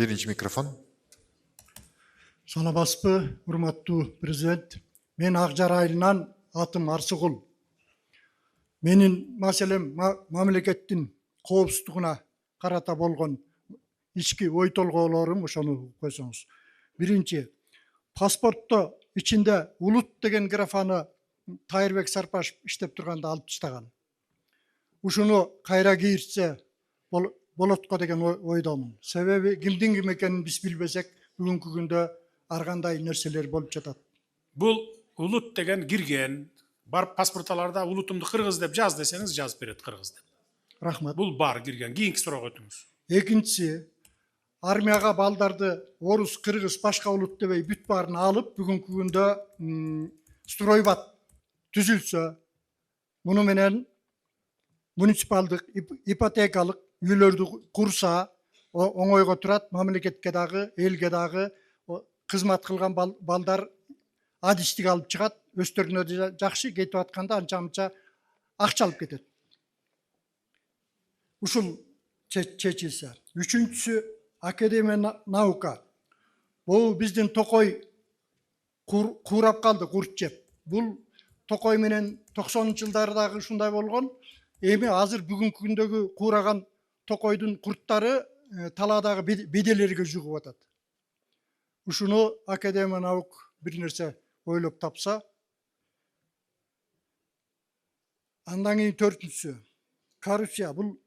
Birinci mikrofon. Саламатсызбы, урматтуу президент. Мен Акжар айылынан атым Арсыгул. Менин маселем мамлекеттин коопсуздугуна карата болгон ички ой толгоолорум ошону койсоңуз. Биринчи, паспортто ичинде улут деген графаны Тайырбек Сарпашев иштеп турганда алып таштаган. Ушуну кайра кийиртсе болот го деген ойдомун. Себеби кимдин ким экенин биз билбесек, бүгүнкү күндө ар кандай нерселер болуп жатат. Бул улут деген кирген, барып паспорталарда улутумду кыргыз деп жаз десеңиз жазып берет кыргыз деп. Рахмат. Бул бар кирген. Кийинки суроого өтүңүз. Экинчиси, армияга балдарды орус, кыргыз, башка улут дебей бүт баарын алып, бүгүнкү күндө стройбат түзүлсө, муну менен муниципалдык, ипотекалык үйлөрдү курса оңойго турат, мамлекетке дагы, элге дагы кызмат кылган балдар адистик алып чыгат, өстөрүнө да жакшы, кетип атканда анча-мынча акча алып кетет. Ушул чечилсе. Үчүнчүсү, академия наука. Бул биздин Токой куурап калды, курт жеп. Бул Токой менен 90-жылдардагы ушундай болгон. Эми азыр бүгүнкү күндөгү куураган Токойдун курттары талаадагы беделерге жугуп атат. Ушуну академия наук бир нерсе ойлоп тапса. Андан кийин төртүнчүсү, коррупция. Бул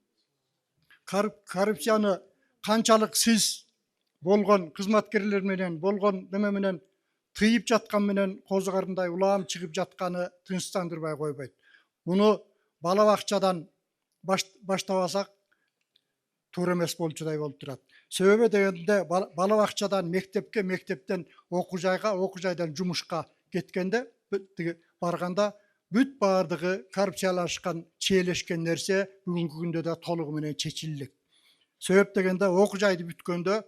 коррупцияны канчалык сиз болгон кызматкерлер менен, болгон неме менен тыйып жаткан менен козу карындай улам чыгып жатканы тынчтандырбай койбойт. Муну бала бакчадан баштабасак туура эмес болчудай болуп турат. Себеби дегенде бала бакчадан мектепке, мектептен окуу жайга, окуу жайдан жумушка кеткенде барганда бүт баардыгы коррупциялашкан, чиелешкен нерсе бүгүнкү күндө да толугу менен чечилет. Себеп дегенде окуу жайды бүткөндө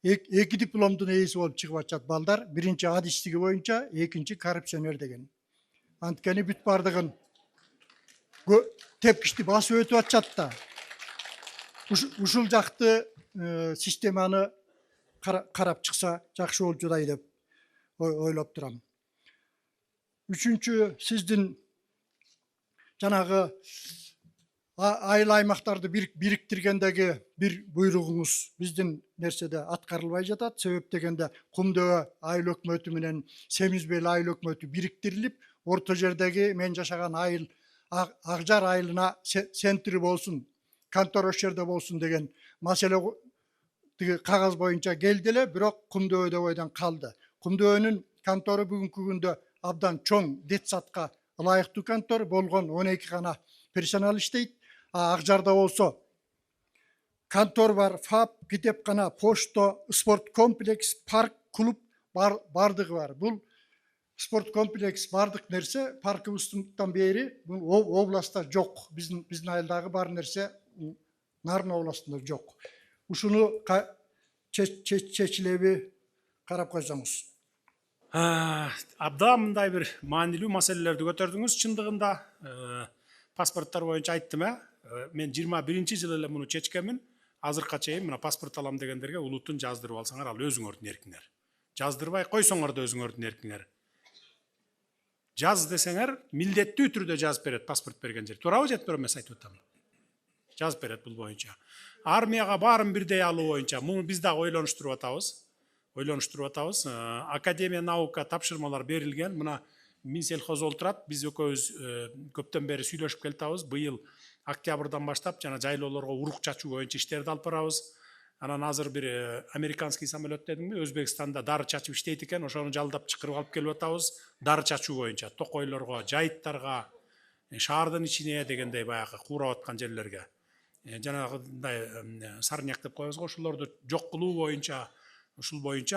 эки дипломдун ээси болуп чыгып атышат балдар. Биринчи адистиги боюнча, экинчи коррупционер деген. Анткени бүт баардыгын тепкичти басып өтүп атышат да. Ушул жакты системаны карап чыкса жакшы болчудай деп ойлоп турам. Үчүнчү, сиздин жанагы айыл аймактарды бириктиргендеги бир буйругуңуз биздин нерседе аткарылбай жатат. Себеп дегенде Кумдөбө айыл өкмөтү менен Семизбел айыл өкмөтү бириктирилип, орто жердеги мен жашаган айыл Акжар айылына центри болсун, контора ошол жерде болсун деген маселе тиги кагаз боюнча келди эле, бирок Кумдөбөдө бойдон калды. Кумдөбөнүн контору бүгүнкү күндө абдан чоң, детсадка ылайыктуу контор болгон, 12 гана персонал иштейт. Акжарда болсо контор бар, ФАП, китепкана, почта, спорт комплекс, парк, клуб бардыгы бар. Бул спорт комплекс бардык нерсе паркыбыздан бери бул областта жок. Биздин айылдагы бар нерсе Нарын областында жок. Ушуну чечилеби карап койсоңуз. Абдан мындай бир маанилүү маселелерди көтөрдүңүз. Чындыгында паспорттор боюнча айттым, мен 21 жылы эле муну чечкенмин. Азыркыга чейин мына паспорт алам дегендерге улутун жаздырып алсаңар, ал өзүңөрдүн эркиңер. Жаздырбай койсоңор да өзүңөрдүн эркиңер. Жаз десеңер, милдеттүү түрдө жазып берет паспорт берген жер. Туурабы же туура эмес айтып атам? Жазып берет бул боюнча. Армияга баарын бирдей алуу боюнча муну биз дагы ойлонуштуруп атабыз. Академия наука тапшырмалар берилген. Мына Минсельхоз олтурат. Биз экөөбүз көптөн бери сүйлөшүп келатабыз. Быйыл октябрдан баштап жана жайлоолорго урук чачуу боюнча иштерди алып барабыз. Анан азыр бир американский самолет дедимби, Өзбекстанда дары чачып иштейт экен. Ошону жалдап чакырып алып келип атабыз. Дары чачуу боюнча токойлорго, жайыттарга, шаардын ичине дегендей баягы куурап аткан жерлерге. Жанагындай сарняк деп коебуз го, ошолорду жок кылуу боюнча,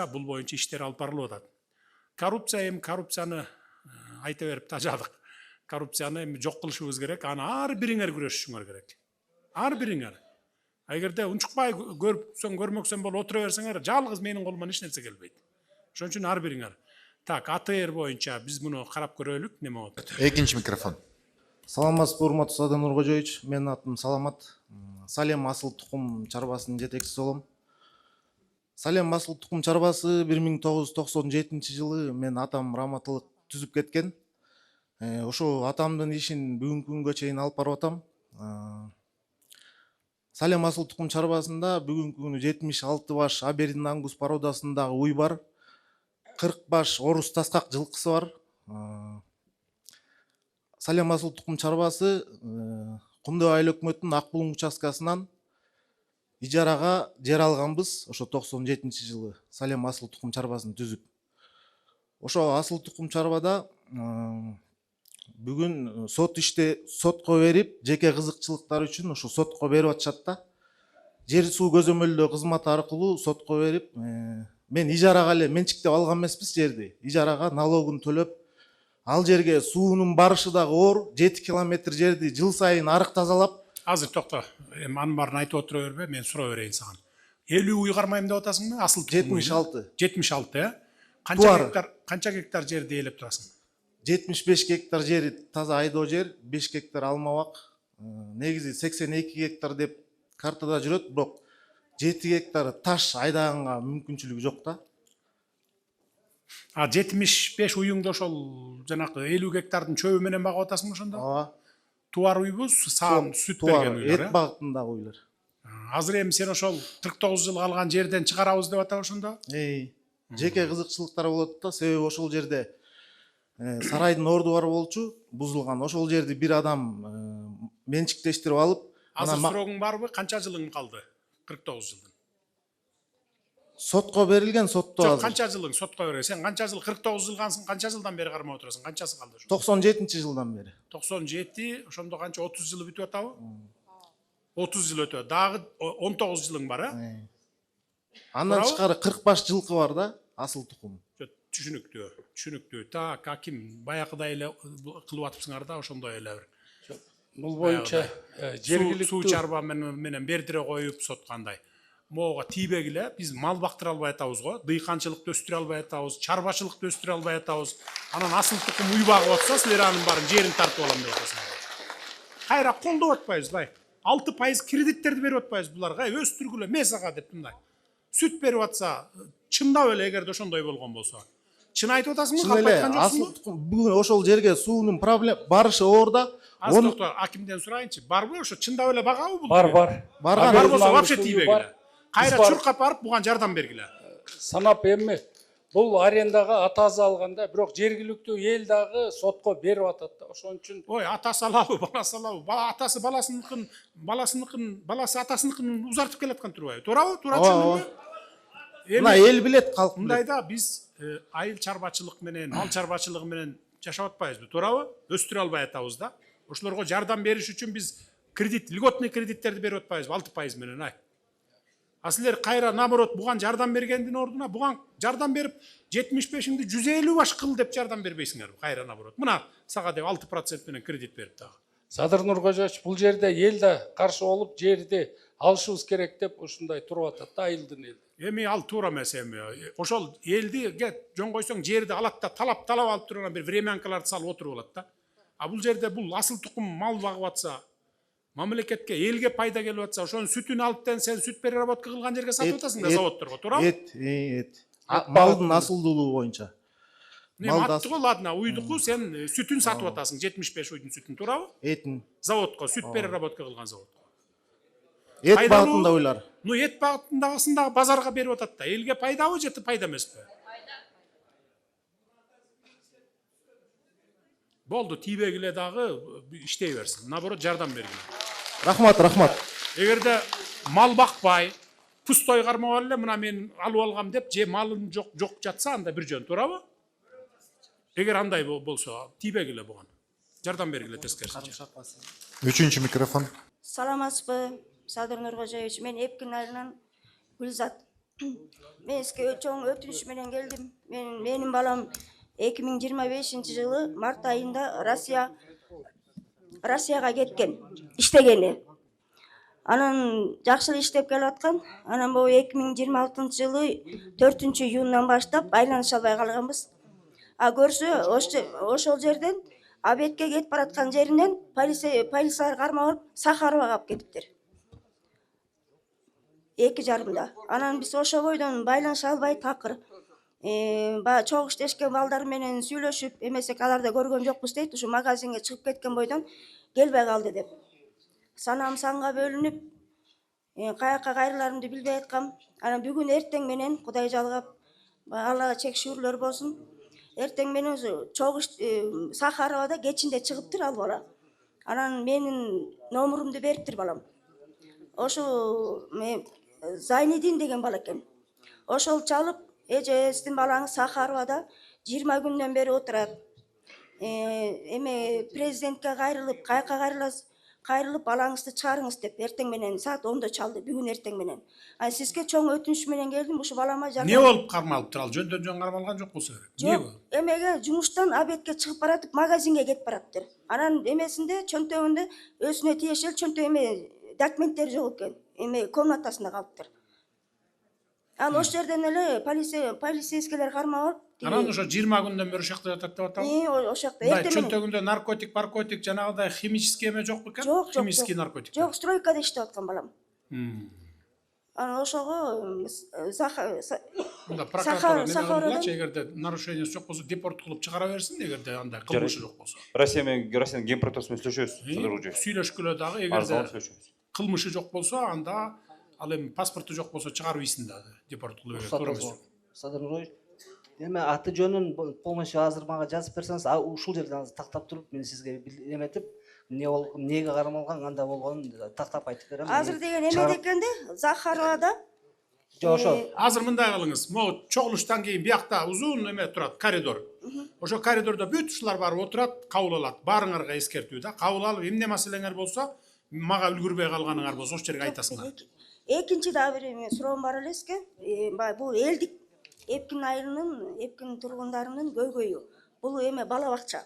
бул боюнча иштер алып барылып атат. Коррупцияны айта берип тажадык. Коррупцияны эми жок кылышыбыз керек. Аны ар бириңер күрөшүшүңөр керек. Ар бириңер. Эгерде унчукпай көрмөксөң болуп отура берсеңер, жалгыз менин колуман эч нерсе келбейт. Ошон үчүн ар бириңер. Так, АТР боюнча биз муну карап көрөлүк, неме болот. Экинчи микрофон. Саламатсызбы, урматтуу Садыр Нуркожоевич. Менин атым Саламат. Салем асыл тукум чарбасынын жетекчиси болом. Салем асыл тукум чарбасы 1997 жылы мен атам Раматылык түзүп кеткен. Ошо атамдын ишин бүгүнкү күнгө чейин алып барып атам. Салем асыл тукум чарбасында бүгүнкү күнү 76 баш Абердин ангус породасындагы уй бар. 40 баш орус таскак жылкысы бар. Салем асыл тукум чарбасы Кумдуу айыл өкмөтүнүн Ак Булуң участкасынан ижарага жер алганбыз. Ошо 97 жылы Салем асыл тукум чарбасын түзүп. Ошо асыл тукум чарбада бүгүн сотко берип, жеке кызыкчылыктар үчүн ошо сотко берип атышат да. Жер суу көзөмөлдөө кызматы аркылуу сотко берип, мен ижарага эле менчиктеп алган эмеспиз жерди. Ижарага налогун төлөп, ал жерге суунун барышы дагы оор, 7 километр жерди жыл сайын арык тазалап. Азыр токто. Анын баарын айтып отура бербе, мен суроо берейин сага. 50 уй кармайм деп атасыңбы? Асыл 76. 76, Канча гектар жерди ээлеп турасың? 75 гектар жери таза айдоо жер, 5 гектар алмабак. Негизи 82 гектар деп картада жүрөт, бирок 7 гектар таш айдаганга мүмкүнчүлүгү жок да. 75 уюңду ошол жанакы 50 гектардын чөбү менен багып атасыңбы ошондо? Ооба. Туар уйбу, саам сүт берген уйлар. Эт багытындагы уйлар. Азыр эми сен ошол 49 жыл калган жерден чыгарабыз деп атабы ошондо? Жеке кызыкчылыктар болот да, себеби ошол жерде сарайдын орду бар болчу, бузулган. Ошол жерди бир адам менчиктештирип алып, азыр сурооң барбы? Канча жылың калды? 49 жылдын. Сотко берилген, сотто Жок, азыр. канча жылың сотко берген? Сен канча жыл 49 жылгансың, канча жылдан бери кармап отурасың? Канчасы калды ошо? 97 жылдан бери. 97, ошондо канча 30 жылы бүтүп атабы? 30 жыл өтө. Дагы 19 жылың бар, Андан тышкары 40 баш жылкы бар да, асыл тукум. Түшүнүктүү. Так, аким баягыдай эле кылып атыпсыңар да, ошондой эле бир. Бул боюнча Суу жергиликтүү чарба менен бердире коюп соткандай. Могуга тийбек эле биз мал бактыра албай атабыз го, дыйканчылыкты өстүрө албай атабыз, чарбачылыкты өстүрө албай атабыз. Анан асыл тукум уй багып атса, силер анын баарын жерин тартып алам деп атасыңар. Кайра колдоп атпайбызбы? 6% кредиттерди берип атпайбыз буларга, өстүргүлө мес ага деп мындай. Сүт берип атса, чындап эле эгерде ошондой болгон болсо. Чын айтып атасыңбы? Чын эле асыл тукум бүгүн ошол жерге суунун проблема барышы оор да. Азыр токто, акимден сурайынчы, барбы ошо чындап эле багабы бул? бар. Барган. Бар болсо вообще Суyu тийбегиле. бар. Кайра Бар. чуркап барып буган жардам бергиле. Санап эми бул арендага атасы алганда, бирок жергиликтүү эл дагы сотко берип атат да. Ошон үчүн Ой, атасы алабы, баласы алабы? Атасы баласы атасыныкын узартып келаткан турбайбы? Туурабы? Туура түшүндүңбү? Мына эл билет, калк билет. Мындайда биз айыл чарбачылык менен, мал чарбачылыгы менен жашап атпайбызбы? Туурабы? Өстүрө албай атабыз да. Ошолорго жардам бериш үчүн биз льготный кредиттерди берип атпайбызбы? 6% менен, А силер кайра наоборот буган жардам бергендин ордуна буган жардам берип 75-ңди 150 баш кыл деп жардам бербейсиңерби? Кайра наоборот. Мына сага деп 6% менен кредит берип дагы. Садыр Нуркожоевич, бул жерде эл да каршы болуп жерди алышыбыз керек деп ушундай туруп атат да айылдын эли. Эми ал туура эмес эми. Ошол элди жон койсоң жерди алат да талап алып турган бир времянкаларды салып отуруп алат да. А бул жерде бул асыл тукум мал багып атса, мамлекетке, элге пайда келип атса, ошонун сүтүн алыптан сен сүт переработка кылган жерге сатып атасың да заводторго, туурабы? Эт. Малдын асылдуулугу боюнча. Аттыгы ладно, уйдуку сен сүтүн сатып атасың, 75 уйдун сүтүн, туурабы? Этин. Заводко, сүт переработка кылган заводко. Эт багытында ойлар. Ну, эт багытындагысын дагы базарга берип атат да. Элге пайдабы же пайда эмеспи? Болду, тийбегиле дагы иштей берсин. Наоборот, жардам бергиле. Рахмат. Эгерде мал бакпай, пустой кармап эле мына мен алып алгам деп же малым жок жатса, анда бир жөн, туурабы? Эгер андай болсо, тийбегиле буган. Жардам бергиле тескерисинче. Үчүнчү микрофон. Саламатсызбы, Садыр Нуркожоевич, мен Эпкин айылынан Гүлзат. Мен сизге чоң өтүнүш менен келдим. Менин балам 2025 жылы март айында Россияга кеткен, иштегени. Анан жакшы эле иштеп келаткан. Анан бул 2026 жылы 4 июндан баштап айланыша албай калганбыз. А көрсө ошол жерден Абетке кетип бараткан жеринен полициялар кармап алып Сахарова алып кетиптир. 2,5. Анан биз ошо бойдон байланыша албай такыр. Баягы чогуу иштешкен балдар менен сүйлөшүп эмесек аларды көргөн жокпуз дейт. Ушу магазинге чыгып кеткен бойдон келбей калды деп. Санам санга бөлүнүп, каяка кайрыларымды билбей аткам. Анан бүгүн эртең менен Кудай жалгап, Аллага чек шүгүрлөр болсун. Эртең менен чогуу Сахаровада кечинде чыгыптыр ал бала. Анан менин номурумду бериптир балам. Ошо Зайнидин деген бала экен. Ошол чалып, эже сиздин балаңыз Сахаровада 20 күндөн бери отурат. Эме президентке кайрылып, каяка кайрылып балаңызды чыгарыңыз деп эртең менен саат 10-да чалды, бүгүн эртең менен. Сизге чоң өтүнүч менен келдим, ушу балама жардам. Не болуп кармалыптыр ал? Жөндөн жөн кармалган жок болсо керек. Не Жок, болуп? эмеге жумуштан обедке чыгып баратып, магазинге кетип бараптыр. Анан эмесинде чөнтөгүндө өзүнө тиешел чөнтөг эме документтери жок экен. Эме комнатасында калыптыр. Ал ошол жерден эле полицейскийлер кармап алып, Анан ошо 20 күндөн бери ошол жакта жатат деп атабы. ошол жакта Мындай эртең менен. чөнтөгүндө наркотик, жанагыдай химический эме жок бекен? Жок, жок. Химический наркотик. Жок, стройкада иштеп аткан балам. Анан ошого Мында прокуратура неме Сахаровдон кылгылачы, эгерде нарушениясы жок болсо депорт кылып чыгара берсин, эгерде андай кылмышы жок болсо. Россиянын генпрокуратурасы менен сүйлөшөбүз. Сүйлөшкүлө дагы эгерде кылмышы жок болсо, анда ал эми паспорту жок болсо чыгарып ийсин дагы депорт кылып берет. Садыр Нурович, эме аты жөнүн полностью азыр мага жазып берсеңиз, ушул жерден азыр тактап туруп, мен сизге эметип, эмнеге кармалган, кандай болгонун тактап айтып берем. азыр деген эме дегенде Захаровада Жок, ошо. Азыр мындай кылыңыз, могу чогулуштан кийин биякта узун эме турат, коридор. Ошо коридордо бүт ушулар барып отурат, кабыл алат. Баарыңарга эскертүү да. Кабыл алып, эмне маселеңер болсо, мага үлгүрбөй калганыңар болсо, ошол жерге айтасыңар. экинчи дагы бир суроом бар элеске. Бул элдик Эпкин айылынын, Эпкин тургундарынын көйгөйү. Бул эме бала бакча.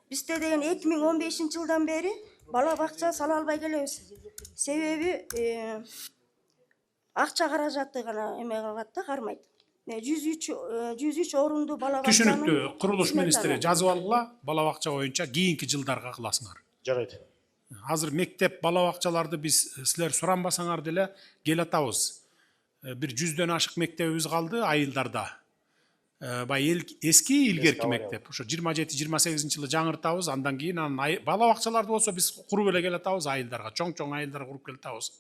Бизде деген 2015-жылдан бери бала бакча сала албай келебиз. Себеби акча каражаты гана эме кылат да, кармайт. 103 орунду бала бакчанын. Түшүнүктүү, курулуш министри жазып алгыла, бала бакча боюнча кийинки жылдарга кыласыңар. Жарайт. Азыр мектеп бала бакчаларды биз силер суранбасаңар деле келатабыз. Бир 100дөн ашык мектебибиз калды айылдарда. Эски илгерки мектеп. Ошо 27-28-жылы жаңыртабыз, андан кийин бала бакчаларды болсо биз куруп эле келатабыз айылдарга, чоң айылдарга куруп келатабыз.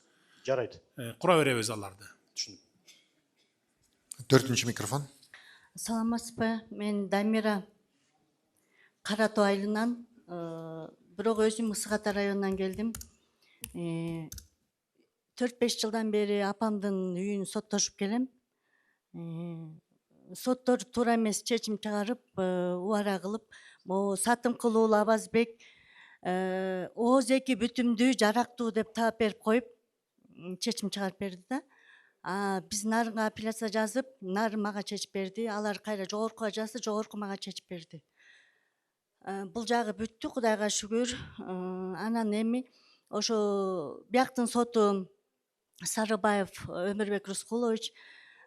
Жарайт. Кура беребиз аларды. Түшүндүм. 4-ші микрофон. Саламатсызбы, мен Дамира Кара Тоо айылынан, бирок өзүм Ысык-Ата районунан келдим. 4-5 жылдан бери апамдын үйүн соттошуп келем. Соттор туура эмес чечим чыгарып, убара кылып, могу Сатым Кулуулу Абазбек ооз 2 бүтүмдүү жарактуу деп таап берип коюп, чечим чыгарып берди да. Биз нарынга апелляция жазып, нарын мага чечип берди. Алар кайра жогоркуга жазды, жогорку мага чечип берди. Бул жагы бүттү, Кудайга шүгүр. Анан эми ошо бияктын соту Сарыбаев Өмүрбек Рускулович,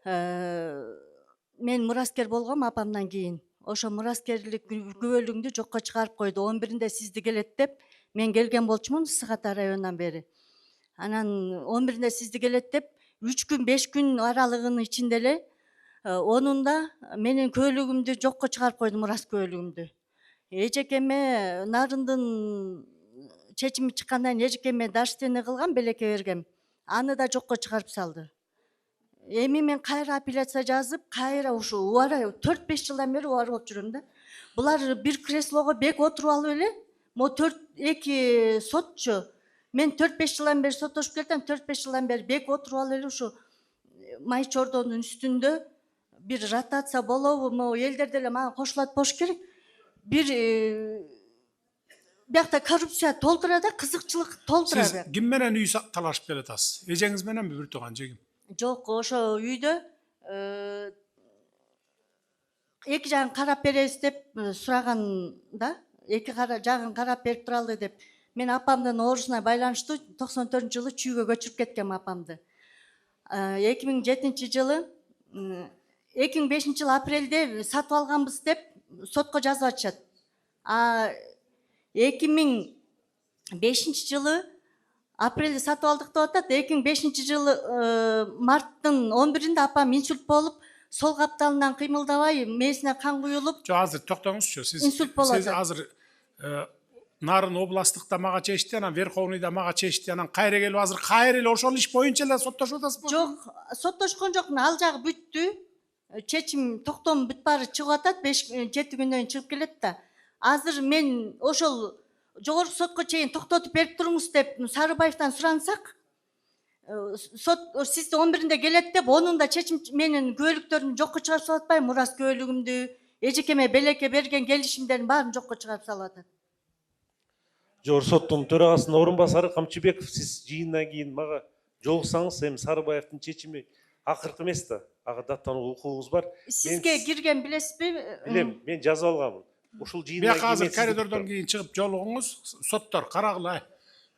мен мураскер болгом апамдан кийин. Ошо мураскерлик күбөлүгүңдү жокко чыгарып койду. 11-inde сизди келет деп, мен келген болчумун Ысык-Ата районунан бери. Анан 11-inde сизди келет деп, 3 күн 5 күн аралыгынын ичинде эле 10-унда менин көөлүгүмдү жокко чыгарып койду, мурас көөлүгүмдү. Эжекеме нарындын чечими чыккандан кийин эжекеме дарштене кылган, белекке берген. Аны да жокко чыгарып салды. Эми мен кайра апелляция жазып, кайра ушу убара 4-5 жылдан бери убара болуп жүрөм да. Булар бир креслого бек отуруп алып эле, мо 4-2 сотчу. Мен 4-5 жылдан бери соттошуп келдим, 4-5 жылдан бери бек отуруп алып эле ушу май чордонун үстүндө бир ротация болобу, могу элдер деле мага кошулат болуш керек. Бир биякта коррупция толтура да, кызыкчылык толтура. Сиз ким менен үй талашып келатасыз? Эжеңиз мененби, бир тууган жегим? Жок, ошо үйдө 2 жагын карап беребиз деп сураганда, 2 жагын карап берип туралы деп. Мен апамдын оорусуна байланыштуу 94-жылы чүйгө көчүрүп кеткем апамды. 2007 жылы 2005 апрелде сатып алганбыз деп сотко жазып атышат. 2005 жылы Апрелде сатып алдык деп атат. 2005 жылы марттын 11-inde апам инсульт болуп, сол капталынан кыймылдабай, мээсине кан куюлуп, Жо азыр токтоңузчу. Инсульт болот. Сиз азыр Нарын областыкта мага чечти, анан Верховныйда мага чечти, анан кайра келип азыр кайра эле ошол иш боюнча эле соттошуп атасызбы? жок, соттошкон жокмун, ал жагы бүттү. Чечим, токтом бүт баары чыгып атат, 5-7 күндөн кийин чыгып келет да. Азыр мен ошол жогорку сотко чейин токтотуп берип туруңуз деп Сарыбаевтан сурансак, сот сиз 11-inde келет деп, онун да чечим менин күбөлүктөрүмдү жокко чыгарып салып атпайбы? Мурас күбөлүгүмдү, эжекеме белекке берген келишимдердин баарын жокко чыгарып салып атат. Жогорку соттун төрагасынын орун басары Камчыбеков, сиз жыйындан кийин мага жолуксаңыз, эми Сарыбаевдин чечими акыркы эмес да. Ага даттануу укугуңуз бар. Сизге кирген билесизби? Билем, мен жазып алганмын. Ушул жыйындан Бияка азыр коридордон кийин чыгып жолугуңуз, соттор карагыла.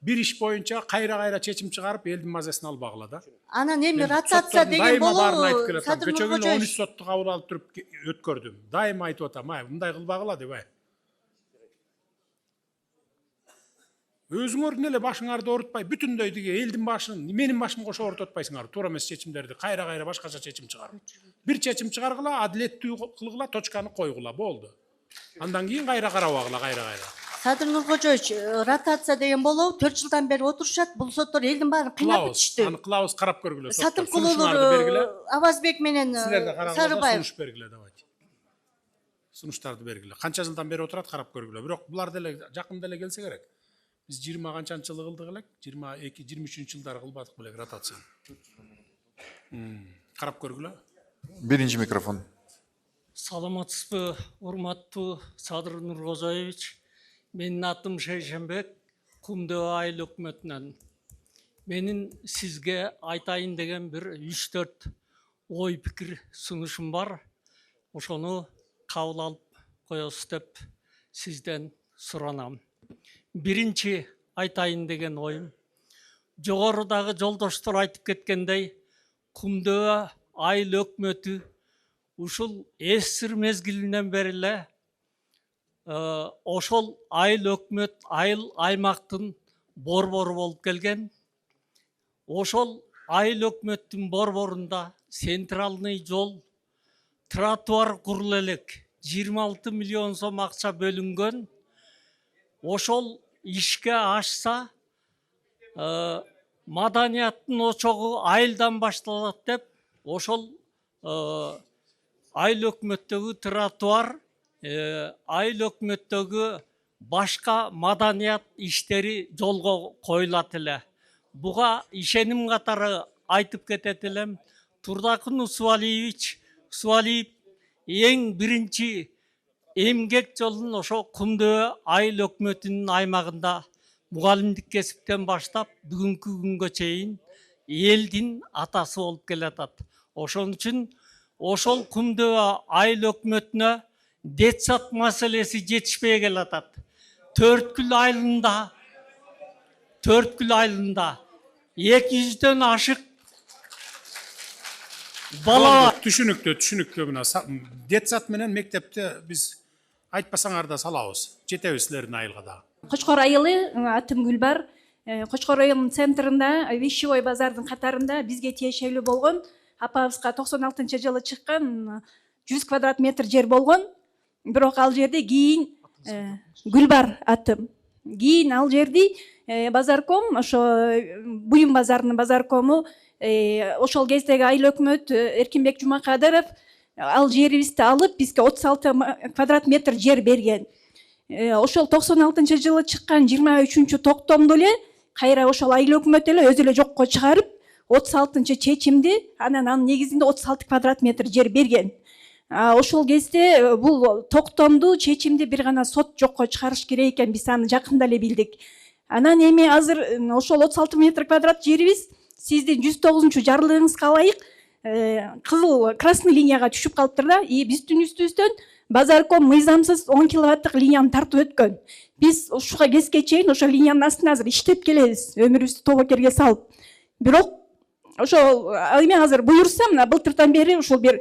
Бир иш боюнча кайра чечим чыгарып элдин мазасын албагыла да. Анан эми ротация деген болобу? Садыр Нуркожоевич 13 сотты кабыл алып туруп өткөрдүм. Дайыма айтып атам, мындай кылбагыла деп Өзүңөр эле башыңарды оорутпай, бүтүндөй тиги элдин башын, менин башымды кошо оорутуп атпайсыңар. Туура эмес чечимдерди кайра башкача чечим чыгарып. Бир чечим чыгаргыла, адилеттүү кылгыла, точканы койгула, болду. Андан кийин кайра карабагыла, кайра. Садыр Нуркожоевич, ротация деген болобу? 4 жылдан бери отурушат. Бул соттор элдин баарын кыйнап бүтүштү. Аны кылабыз, карап көргүлө. Сатымкулуулар Абазбек менен Сарыбаев. Сунуш бергиле, давайте. Сунуштарды бергиле. Канча жылдан бери отурат, карап көргүлө. Бирок булар деле жакында эле келсе керек. Биз 20 канчанчы жылы кылдык элек, 22-23 жылдары кылбадык белек ротацияны. Карап көргүлө. Birinci mikrofon. Саламатсызбы, урматтуу Садыр Нуркожоевич. Менин атым Шейшенбек, Кумдөө айыл өкмөтүнөн. Менин сизге айтайын деген бир 3-4 ой пикир сунушум бар. Ошону кабыл алып коесуз деп сизден суранам. Биринчи айтайын деген оюм. Жогорудагы жолдоштор айтып кеткендей, Кумдөө айыл өкмөтү ушул эсир мезгилинен бери эле ошол айыл өкмөт, айыл аймактын борбору болуп келген. Ошол айыл өкмөттүн борборунда центральный жол, тротуар курулу элек. 26 миллион сом акча бөлүнгөн. Ошол ишке ашса, маданияттын очогу айылдан башталат деп, ошол айыл өкмөттөгү тротуар, айыл өкмөттөгү башка маданият иштери жолго коюлат эле. Буга ишеним катары айтып кетет элем. Турдакын Усвалиевич, Усвалиев эң биринчи эмгек жолун ошо Кумдөө айыл өкмөтүнүн аймагында мугалимдик кесиптен баштап бүгүнкү күнгө чейин элдин атасы болуп келатат. Ошон үчүн ошол Кумдөө айыл өкмөтүнө детсад маселеси жетишпей келатат. Төрткүл айылында 200дөн ашык бала. Түшүнүктүү мына. Детсад менен мектепте биз айтпасаңар да салабыз. Жетебиз силердин айылга да. Кочкор айылы, атым Гүлбар. Кочкор айылынын центринде, Вещевой базардын катарында бизге тиешелүү болгон, апабызга 96-жылы чыккан 100 квадрат метр жер болгон. Бирок ал жерде кийин Гүлбар атым. Кийин ал жерди базарком, ошо Буюм базарынын базаркому, ошол кездеги айыл өкмөт Эркинбек Жумакадыров ал жерибизди алып, бизге 36 квадрат метр жер берген. Ошол 96-жылы чыккан 23-чү токтомдо эле кайра ошол айыл өкмөт эле өзү эле жокко чыгарып, 36-чы чечимди, анан негизинде 36 квадрат метр жер берген. Ошол кезде бул токтомду, чечимди бир гана сот жокко чыгарыш керек экен, биз аны жакында эле билдик. Анан эми азыр ошол 36 метр квадрат жерибиз сиздин 109-чу жарлыгыңызга ылайык кызыл красный линияга түшүп калыптыр да. Биздин үстүбүздөн базарком мыйзамсыз 10 киловаттык линияны тартып өткөн. Биз ушуга кезге чейин ошол линиянын астына азыр иштеп келебиз, өмүрүбүздү тобокерге салып. Бирок ошол эми азыр буюрса, мына былтырдан бери ушул бир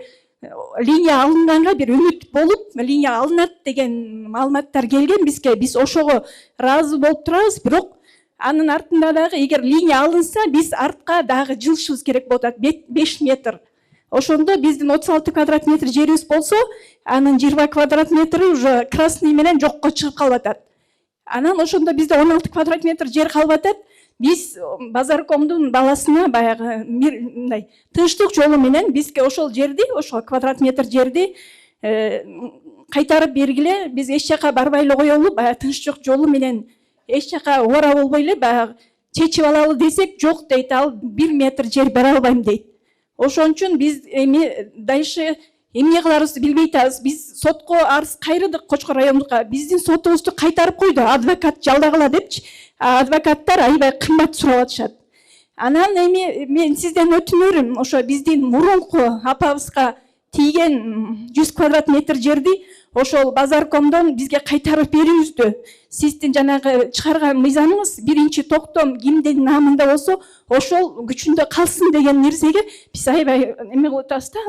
линия алынганга бир үмүт болуп, линия алынат деген маалыматтар келген бизге. Биз ошого ыраазы болуп турабыз, бирок Анын артында дагы эгер линия алынса, биз артка дагы жылышыбыз керек болот 5 метр. Ошондо биздин 36 квадрат метр жерибиз болсо, анын 20 квадрат метри уже красный менен жокко чыгып калып атат. Анан ошондо бизде 16 квадрат метр жер калып атат. Биз Базаркомдун баласына баягы мындай тынчтык жолу менен бизге ошол жерди, ошол квадрат метр жерди кайтарып бергиле, биз эч жака барбай эле коелу, баягы тынчтык жолу менен эч жака ора болбой эле баягы чечип алалы десек, жок дейт, ал 1 метр жер бере албайм дейт. Ошон үчүн биз эми дальше эмне кыларыбызды билбей атабыз. Биз сотко арыз кайрыдык Кочкор райондукка. Биздин сотубузду кайтарып койду, адвокат жалдагыла депчи. Адвокаттар аябай кымбат сурап атышат. Анан эми мен сизден өтүнөрүм, ошо биздин мурунку апабызга тийген 100 квадрат метр жерди ошол Базаркомдон бизге кайтарып берүүбүздү. Сиздин жанагы чыгарган мыйзамыңыз биринчи токтом кимдин намында болсо ошол күчүндө калсын деген нерсеге биз аябай эме кылып атабыз да,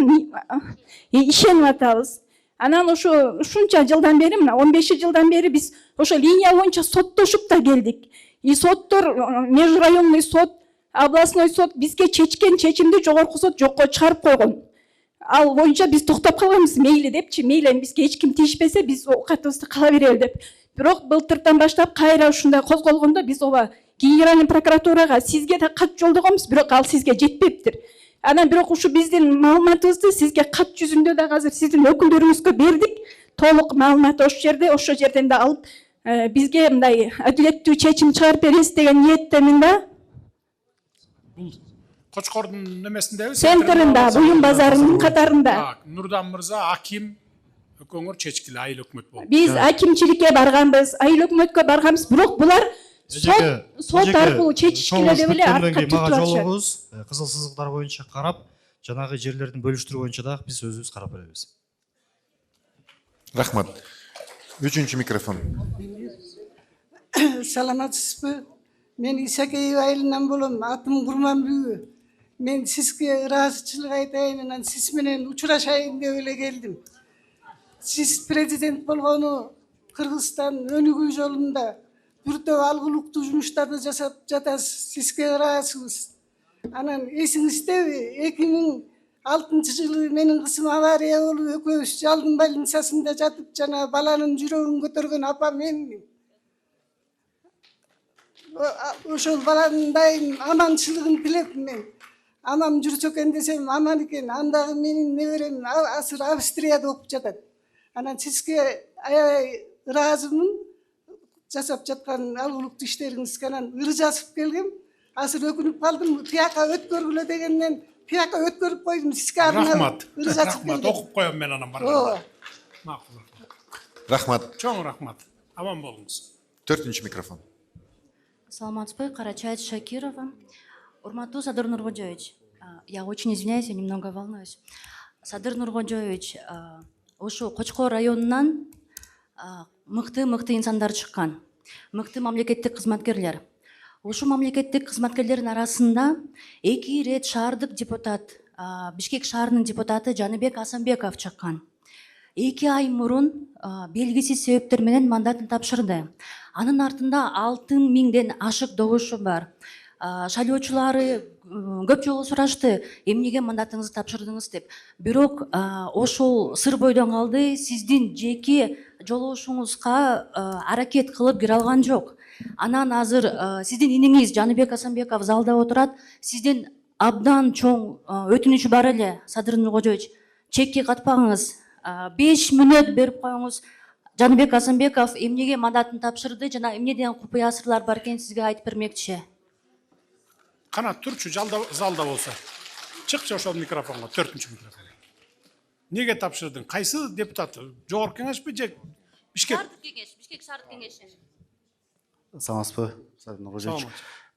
ишенип атабыз. Анан ушунча жылдан бери, мына 15 жылдан бери биз ошо линия боюнча соттошуп да келдик. И соттор, межрайонный сот, областной сот бизге чечкен чечимди жогорку сот жокко чыгарып койгон. Ал боюнча биз токтоп калганбыз, мейли депчи, мейли бизге эч ким тийишпесе биз оокатыбызды кыла берели деп. Бирок былтыртан баштап кайра ушундай козголгондо биз ооба генеральный прокуратурага сизге да кат жолдогонбуз, бирок ал сизге жетпептир. Анан бирок ушу биздин маалыматыбызды сизге кат жүзүндө да азыр сиздин өкүлдөрүңүзгө бердик. Толук маалымат ошол жерден да алып бизге мындай адилеттүү чечим чыгарып бересиз деген ниеттемин да. Кочкордун немесиндеби? Центринде, Буюм базарынын катарында. Нурдан мырза, аким өкөңөр чечкиле, айыл өкмөт болуп. Биз акимчиликке барганбыз, айыл өкмөткө барганбыз, бирок булар сот аркылуу чечишкиле деп эле артка түртүп атышат. Кызыл сызыктар боюнча карап, жанагы жерлердин бөлүштүрүү боюнча дагы биз өзүбүз карап беребиз. Рахмат. Үчүнчү микрофон. Саламатсызбы? Мен Исакеева айылынан болом, атым Курманбүгү. Мен сизге ыраазычылык айтайын, анан сиз менен учурашайын деп эле келдим. Сиз президент болгону Кыргызстан өнүгүү жолунда бир топ алгылыктуу жумуштарды жасап жатасыз. Сизге ыраазбыз. Анан эсиңиздеби, 2006 жылы менин кызым авария болуп экөөбүз жалдын больницасында жатып, жана баланын жүрөгүн көтөргөн апа менмин. Ошол баланын дайым аманчылыгын тилеп мен. Анам жүрсө экен десем аман экен. Андагы менин неберем азыр Австрияда окуп жатат. Анан сизге аябай ыраазымын жасап жаткан алгылыктуу иштериңизге. Анан ыры жазып келгем. Азыр өкүнүп калдым. Тияка өткөргүлө дегенден тияка өткөрүп койдум. Сизге Рахмат. ыры жазып келдим. Рахмат. Окуп коем мен анан барганда. Макул. Рахмат. Чоң рахмат. Аман болуңуз. 4-нчү микрофон. Саламатсызбы, Карачаева Шакирова. Урматтуу Садыр Нургожоевич, я очень извиняюсь, я немного волнуюсь. Садыр Нургожоевич, ушу Кочкор районунан мыкты инсандар чыккан, мыкты мамлекеттик кызматкерлер. Ушу мамлекеттик кызматкерлердин арасында 2 рет шаардык депутат, Бишкек шаарынын депутаты Жаныбек Асанбеков чыккан. 2 ай мурун белгисиз себептер менен мандатын тапшырды. Анын артында 6000ден ашык добушу бар. Шайлоочулары көп жолу сурашты, эмнеге мандатыңызды тапшырдыңыз деп. Бирок ошол сыр бойдон калды, сиздин жеке жолоошуңузга аракет кылып кире алган жок. Анан азыр сиздин иниңиз Жаныбек Асанбеков залда отурат, сиздин абдан чоң өтүнүчү бар эле, Садыр Нургожоевич, чекке катпаңыз, 5 мүнөт берип коюңуз. Жаныбек Асанбеков эмнеге мандатын тапшырды жана эмнеден купуя сырлар бар экен сизге айтып бермекчи. Кана турчу залда болсо. Чыкчы ошол микрофонго, 4-нчү микрофон. Неге тапшырдың? Кайсы депутат? Жогорку кеңешпи же Бишкек? Шаардык кеңеш, Бишкек шаардык кеңеши. Саламатсызбы, Садыр Нургожоевич.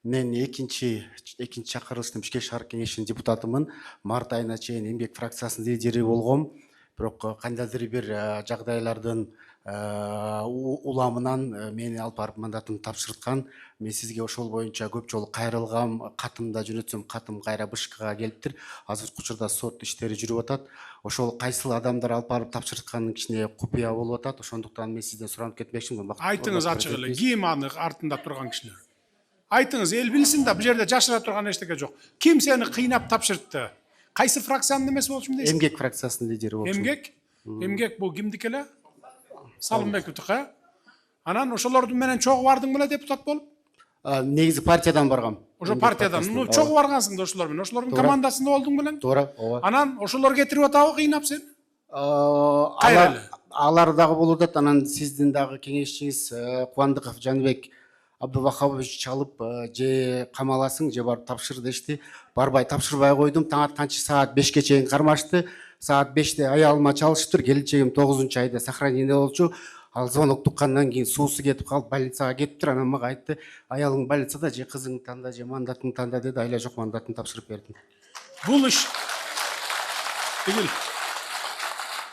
Мен экинчи чакырылыштын Бишкек шаардык кеңешинин депутатымын. Март айына чейин эмгек фракциясынын лидери болгом. Бирок кандайдыр бир жагдайлардын уламынан мени алып барып мандатын тапшырткан. Мен сизге ошол боюнча көп жолу кайрылгам, катымда жөнөтсөм катым кайра БШКга келиптир. Азыркы учурда сот иштери жүрүп атат. Ошол кайсыл адамдар алып барып тапшыртканын кичине купуя болуп атат. Ошондуктан мен сизден суранып кетмекчимин. Айтыңыз ачык эле, ким аны артында турган кишилер? Айтыңыз, ел білсін да, бұл жерде жашыра тұрған ештеңе жоқ. Ким сені қинап тапшыртты? Қайсы фракцияның немесі болчумун дейсиз? Эмгек фракциясынын лидери болчумун. Эмгек? Эмгек бул кимдики эле? Салымбековдуку, Анан ошолордун менен чогуу бардың беле депутат болуп? Негизи партиядан баргам. Ошо партиядан. Чогуу баргансың да ошолор менен. Ошолордун командасында болдуң белең? Туура, ооба. Анан ошолор кетирип атабы кыйнап сени? Алар дагы болуп атат. Анан сиздин дагы кеңешчиңиз Кубандыков Жанбек Абдубахабович чалып, же камаласың, же барып тапшыр дешти. Барбай тапшырбай койдум. Таң атканчы саат 5ке чейин кармашты. Саат 5те аялыма чалышыптыр. Келинчегим 9-айда сохранение болчу. Ал звонок туккандан кийин суусу кетип калып, больницага кетиптир. Анан мага айтты, аялың больницада, же кызыңды танда, же мандатыңды танда деди. Айла жок, мандатын тапшырып бердим. Бул иш тигил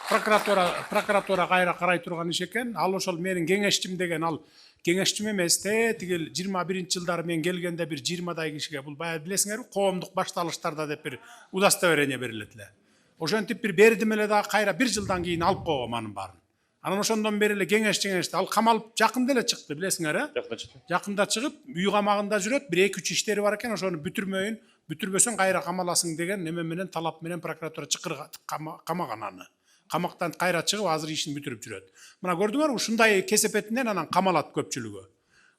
прокуратура кайра карай турган иш экен. Ал ошол менин кеңешчим деген, ал кеңешчим эмес те, тигил 21-жылдары мен келгенде бир 20дай кишиге, бул баягы билесиңерби, коомдук башталыштарда деп бир удостоверение берилет эле. Ошентип бир бердим эле дагы кайра 1 жылдан кийин алып койгом анын баарын. Анан ошондон бери эле кеңешти. Ал камалып жакында эле чыкты, билесиңер, Жакында чыгып, үй камагында жүрөт, бир 2-3 иштери бар экен, ошону бүтүрмөйүн, бүтүрбөсөң кайра камаласың деген неме менен, талап менен прокуратура чакырга камаган аны. Камактан кайра чыгып, азыр ишин бүтүрүп жүрөт. Мына көрдүңөр, ушундай кесепетинен анан камалат көпчүлүгү.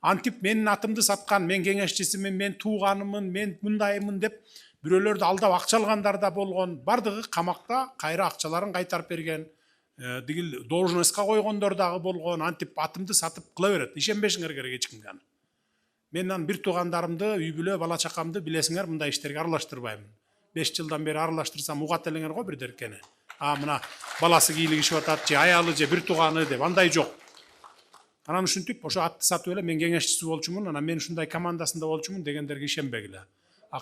Антип менин атымды саткан, мен кеңешчисимин, мен тууганымын, мен мындаймын деп бирөөлөрдү алдап акча алгандар да болгон. Бардыгы камакта кайра акчаларын кайтарып берген. Дигил должностька койгондор дагы болгон. Антип атымды сатып кыла берет. Ишенбешиңер керек эч кимге аны. Мен анан бир туугандарымды, үй бүлө, бала чакамды билесиңер, мындай иштерге аралаштырбайм. 5 жылдан бери аралаштырсам угат элеңер го бир деркени. Мына баласы кийлигишип атат, же аялы, же бир тууганы деп, андай жок. Анан ушинтип ошо атты сатып эле мен кеңешчиси болчумун, анан мен ушундай командасында болчумун дегендерге ишенбегиле.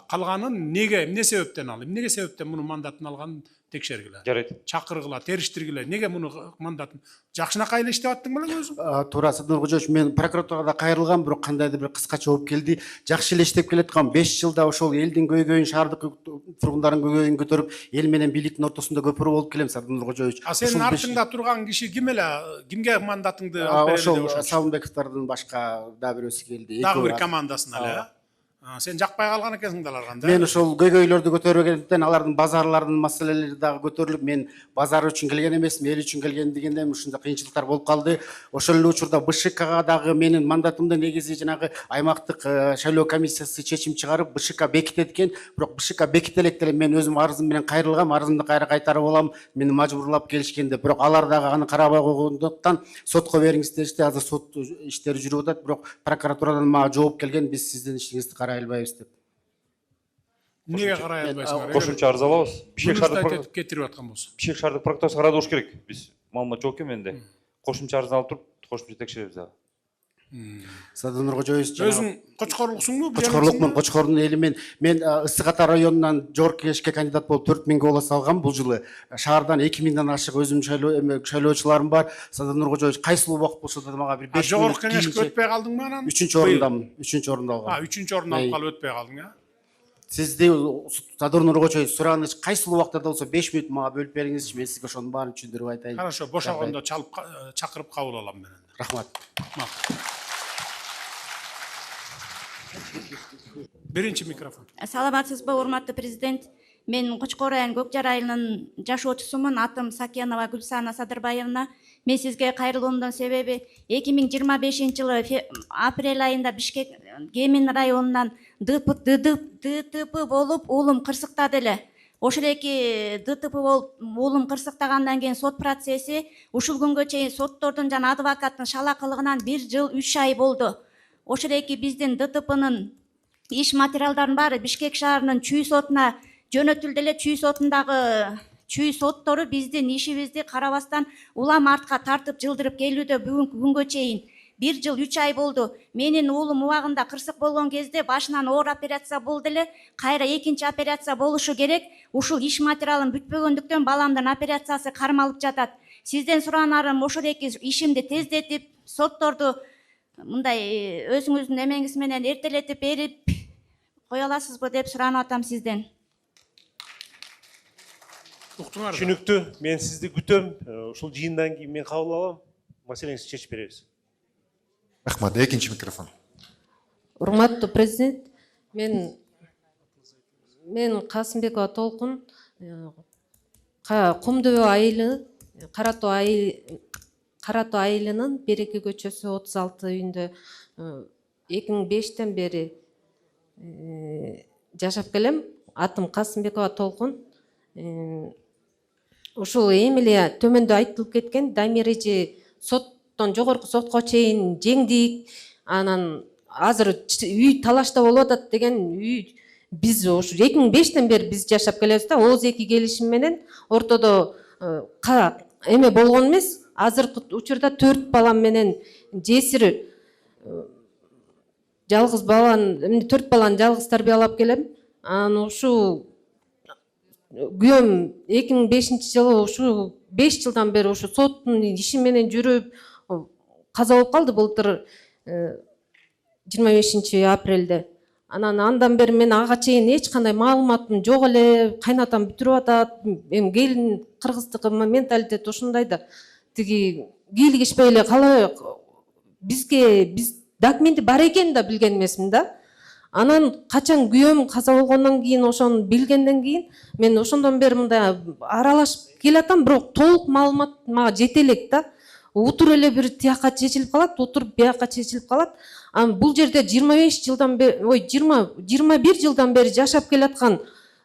Калганын эмне себептен ал? Эмнеге себептен мунун мандатын алганын текшергиле. Жарайт. Чакыргыла, териштиргиле. Неге муну мандатын? Жакшынакай эле иштеп аттың белең өзүң? Туура, Садыр Кожоевич, мен прокуратурада кайрылгам, бирок кандайдыр бир кыскача жооп келди. Жакшы эле иштеп келаткан 5 жылда ошол элдин көйгөйүн, шаардык тургундардын көйгөйүн көтөрүп, эл менен бийликтин ортосунда көпүрө болуп келем, Садыр Кожоевич. Сенин артыңда турган киши ким эле? Кимге мандатыңды алып берди деп ошол Салымбековдордун башка дагы бирөөсү келди. Дагы бир командасына эле. Сен жакпай калган экенсиң да аларга. Мен ошол көйгөйлөрдү көтөргөндөн алардын базарлардын маселелери дагы көтөрүлүп, мен базар үчүн келген эмесмин, эл үчүн келген дегенде ушундай кыйынчылыктар болуп калды. Ошол эле учурда БШКга дагы менин мандатымда негизи жанагы аймактык шайлоо комиссиясы чечим чыгарып, БШК бекитет экен, бирок БШК беките элек деле мен өзүм арызым менен кайрылгам, арызымды кайра кайтарып алам, мени мажбурлап келишкенде, бирок алар дагы аны карабай койгондуктан сотко бериңиз дешти. Азыр сот иштери жүрүп атат, бирок прокуратурадан мага жооп келген, биз сиздин ишиңизди карай албайбыз деп. Неге карай албайсыңар? Кошумча арыз алабыз. Бишкек шаардык кетирип аткан болсо. Бишкек шаардык прокуратурасы карады болуш керек. Биз маалымат жок экен менде. Кошумча арыз алып туруп, кошумча текшеребиз дагы. Садыр Кожоевич, өзүң Кочкорлуксуңбу? Кочкорлукмун, Кочкордун эли мен Ысык Ата районунан жогорку кеңешке кандидат болуп 4000 голос алгам бул жылы. Шаардан 2000ден ашык өзүм шайлоочуларым бар. Садыр Кожоевич, кайсыл убакыт болсо да мага бир 5 минут. Жогорку кеңешке өтпөй калдыңбы анан? 3-орундамын. 3-орунду алгам. 3-орунду алып калып өтпөй калдың, Сизди Садыр Кожоевич сураганыч кайсыл убакта да болсо 5 минут мага бөлүп бериңизчи, мен сизге ошонун баарын түшүндүрүп айтайын. Хорошо, бошогондо чакырып кабыл алам мен. Рахмат. Биринчи микрофон. Саламатсызбы, урматтуу президент? Мен Кочкор району Көкжар айылынын жашоочусумун. Атым Сакенова Гүлсана Садырбаевна. Мен сизге кайрылуумдун себеби 2025-жылы апрель айында Бишкек Кемин районунан ДТП болуп уулум кырсыктады эле. Ошол эки ДТП болуп уулум кырсыктагандан кийин сот процесси ушул күнгө чейин соттордун жана адвокаттын шалакылыгынан 1 жыл 3 ай болду. Ошол эки биздин ДТПнын иш материалдарын баары Бишкек шаарынын чүй сотуна жөнөтүлдү эле. Чүй сотундагы чүй соттору биздин ишибизди карабастан улам артка тартып жылдырып келүүдө бүгүнкү күнгө чейин 1 жыл 3 ай болду. Менин уулум убагында кырсык болгон кезде башынан оор операция болду эле. Кайра экинчи операция болушу керек. Ушул иш материалым бүтпөгөндүктөн баламдын операциясы кармалып жатат. Сизден суранарым ошол эки ишимди тездетип, сотторду мындай өзүңүздүн эмеңиз менен эртелетип берип кое аласызбы деп суранып атам сизден. Түшүнүктүү. Мен сизди күтөм. Ушул жыйындан кийин мен кабыл алам. Маселеңизди чечип беребиз. Рахмат. Экинчи микрофон. Урматтуу президент, мен Касымбекова Толкун, Кумдөбө айылы, Каратоо айылынын Береке көчөсү 36 үйүндө 2005-тен бери жашап келем. Атым Касымбекова Толкун. Ушул эми эле төмөндө айтылып кеткен Дамир эже соттон жогорку сотко чейин жеңдик. Анан азыр үй талашта болуп атат деген үй биз ушу 2005-тен бери биз жашап келебиз да. Ооз эки келишим менен ортодо эме болгон эмес. Азыркы учурда 4 балам менен жесир жалгыз баланы 4 баланы жалгыз тарбиялап келем. Анан ушу күйөөм 2005-жылы ушу 5 жылдан бери ушу соттун иши менен жүрүп каза болуп калды былтыр 25-апрелде. Андан бери мен ага чейин эч кандай маалыматым жок эле. Кайнатам бүтүрүп атат. Эми келин кыргыздыкы менталитет ушундай да. Тиги кийлигишпей эле калай биз документи бар экенин да билген эмесмин да. Анан качан күйөөм каза болгондон кийин ошону билгенден кийин мен ошондон бери мындай аралашып келатам, бирок толук маалымат мага жете элек да. Утур эле бир тияка чечилип калат, утур бияка чечилип калат. Анан бул жерде 25 жылдан бери, 21 жылдан бери жашап келаткан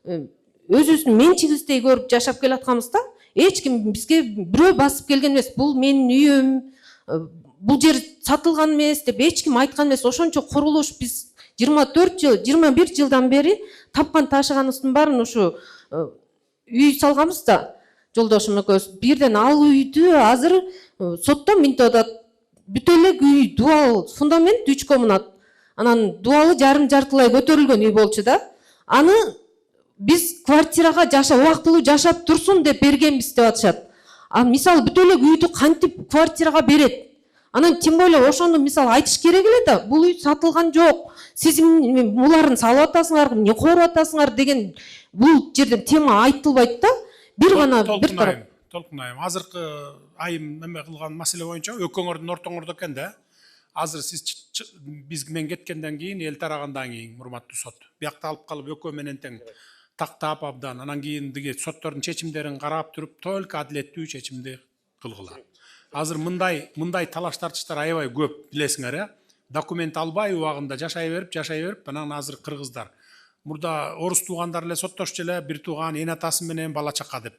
өзүбүздүн менчигибиздей көрүп жашап келатканбыз да. Эч ким бизге бирөө басып келген эмес. Бул менин үйүм, бул жер сатылган эмес деп эч ким айткан эмес. Ошончо курулуш биз 21 жылдан бери тапкан ташыганыбыздын баарын ушу үй салганбыз да. Жолдошум экөөбүз бирден ал үйдү азыр сотто минтип атат. Бүтө эле үй, дуал, фундамент 3 комнат. Анан дуалы жарым-жартылай көтөрүлгөн үй болчу да. Аны биз квартирага убактылуу жашап турсун деп бергенбиз деп атышат. Мисалы бүтө эле үйдү кантип квартирага берет? Анан тем более ошону мисалы айтыш керек эле да. Бул үй сатылган жок. Сиз буларын салып атасыңар, эмне коруп атасыңар деген бул жерден тема айтылбайт да. Бир гана бир тарап. Толкунайым. Азыркы айым эме кылган маселе боюнча экөөңөрдүн ортоңордо экен да. Азыр сиз биз мен кеткенден кийин, эл тарагандан кийин, урматтуу сот, биякта алып калып экөө менен тең тактап абдан, анан кийин диги соттордун чечимдерин карап туруп, только адилеттүү чечимди кылгыла. Азыр мындай талаш тартыштар аябай көп, билесиңер, э? Документ албай убагында жашай берип, анан азыр кыргыздар. Мурда орус туугандар эле соттошчу эле, бир тууган эн атасы менен бала чака деп.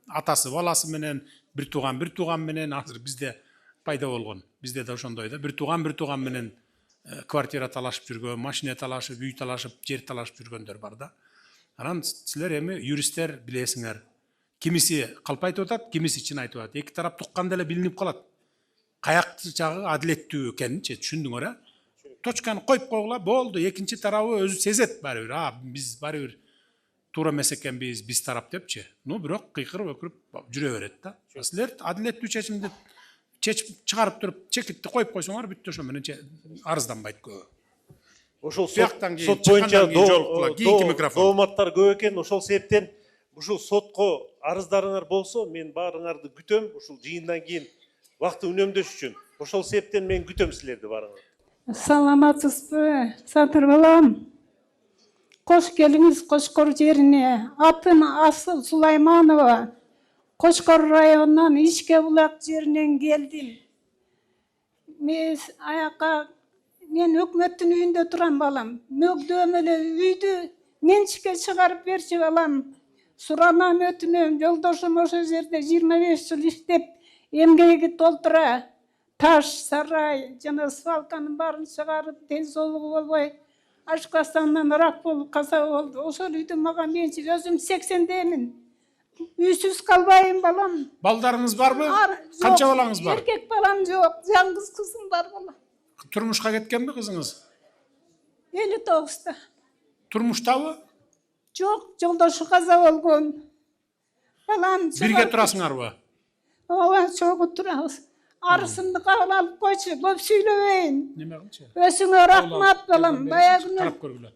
Атасы баласы менен, бир тууган менен азыр бизде пайда болгон. Бизде да ошондой да. Бир тууган менен квартира талашып жүргөн, машина талашып, үй талашып, жер талашып жүргөндөр бар да. Анан силер эми юристтер билесиңер. Кимиси калп айтып атат, кимиси чын айтып атат. Эки тарап тукканда эле билинип калат. Каякты жагы адилеттүү экенинчи түшүндүңөр, э? Точканы коюп койгула, болду. Экинчи тарабы өзү сезет баары бир. Биз баары бир туура эмес экенбиз, биз тарап депчи. Бирок кыйкырып өкүрүп жүрө берет да. Силер адилеттүү чечимди чечип чыгарып туруп, чекитти коюп койсоңор бүттү, ошо менен арызданбайт көбү. Ошол сот боюнча дооматтар көп экен, ошол себептен ушул сотко арыздарыңар болсо, мен баарыңарды күтөм, ушул жыйындан кийин вакытты үнөмдөш үчүн. Ошол себептен мен күтөм силерди баарыңар. Саламатсызбы, Садыр балам. Кош келиңиз Кошкор жерине. Атым Асыл Сулайманова. Кошкор районунан Ишке Булак жеринен келдим. Мен өкмөттүн үйүндө турам балам. Мөгдөм эле үйдү менчикке чыгарып берчи балам. Суранам өтүнөм, жолдошум ошо жерде 25 жыл иштеп эмгеги толтура. Таш, сарай, жана свалканын баарын чыгарып, ден соолугу болбой, ашкастандан рак болуп каза болду. Ошол үйдү мага менчик, өзүм 80-демин. Үйсүз калбайм балам. Балдарыңыз барбы? Канча балаңыз бар? Эркек балам жок, жалгыз кызым бар балам. Турмушка кеткенби кызыңыз? 59-та. Турмуштабы? Жок, жолдошу каза болгон. Балам. Бирге турасыңарбы? Ооба, чогуу турабыз. Арысымды кабыл алып койчу, көп сүйлөбөйүн. Неме кылчу? Өсүңө рахмат балам. Баягы карап көргүлө.